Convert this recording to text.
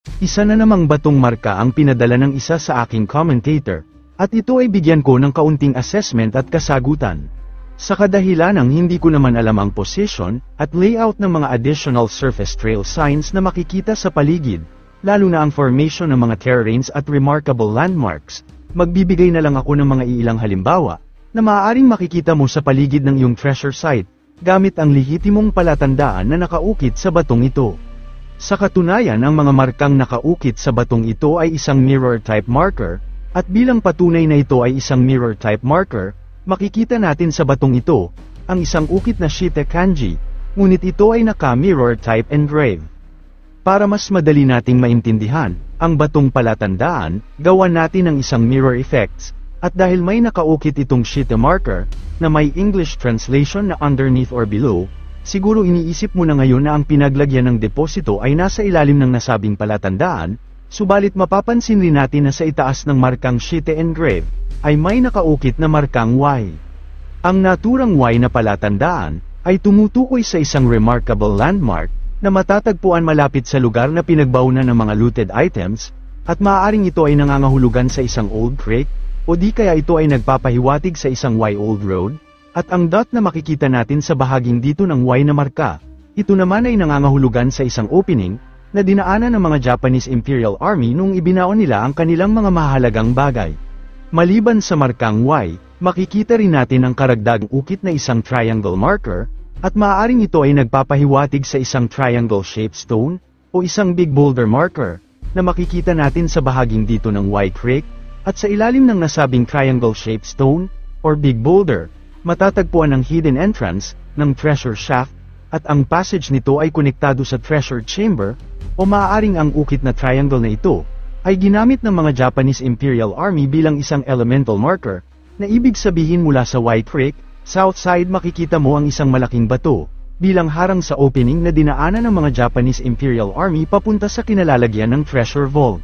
Isa na namang batong marka ang pinadala ng isa sa aking commentator, at ito ay bigyan ko ng kaunting assessment at kasagutan. Sa kadahilanang hindi ko naman alam ang position at layout ng mga additional surface trail signs na makikita sa paligid, lalo na ang formation ng mga terrains at remarkable landmarks, magbibigay na lang ako ng mga iilang halimbawa, na maaaring makikita mo sa paligid ng iyong treasure site, gamit ang lehitimong palatandaan na nakaukit sa batong ito. Sa katunayan, ang mga markang nakaukit sa batong ito ay isang mirror type marker, at bilang patunay na ito ay isang mirror type marker, makikita natin sa batong ito, ang isang ukit na Shite kanji, ngunit ito ay naka-mirror type engrave. Para mas madali nating maintindihan, ang batong palatandaan, gawan natin ng isang mirror effects, at dahil may nakaukit itong Shite marker, na may English translation na underneath or below, siguro iniisip mo na ngayon na ang pinaglagyan ng deposito ay nasa ilalim ng nasabing palatandaan, subalit mapapansin rin natin na sa itaas ng markang Shite engrave, ay may nakaukit na markang Y. Ang naturang Y na palatandaan, ay tumutukoy sa isang remarkable landmark, na matatagpuan malapit sa lugar na pinagbaunan ng mga looted items, at maaaring ito ay nangangahulugan sa isang old creek, o di kaya ito ay nagpapahiwatig sa isang Y old road, at ang dot na makikita natin sa bahaging dito ng Y na marka, ito naman ay nangangahulugan sa isang opening, na dinaanan ng mga Japanese Imperial Army nung ibinaon nila ang kanilang mga mahalagang bagay. Maliban sa markang Y, makikita rin natin ang karagdagang ukit na isang triangle marker, at maaaring ito ay nagpapahiwatig sa isang triangle-shaped stone, o isang big boulder marker, na makikita natin sa bahaging dito ng Y creek, at sa ilalim ng nasabing triangle-shaped stone, or big boulder, matatagpuan ang hidden entrance, ng treasure shaft, at ang passage nito ay konektado sa treasure chamber, o maaaring ang ukit na triangle na ito, ay ginamit ng mga Japanese Imperial Army bilang isang elemental marker, na ibig sabihin mula sa Y Creek, south side makikita mo ang isang malaking bato, bilang harang sa opening na dinaanan ng mga Japanese Imperial Army papunta sa kinalalagyan ng treasure vault.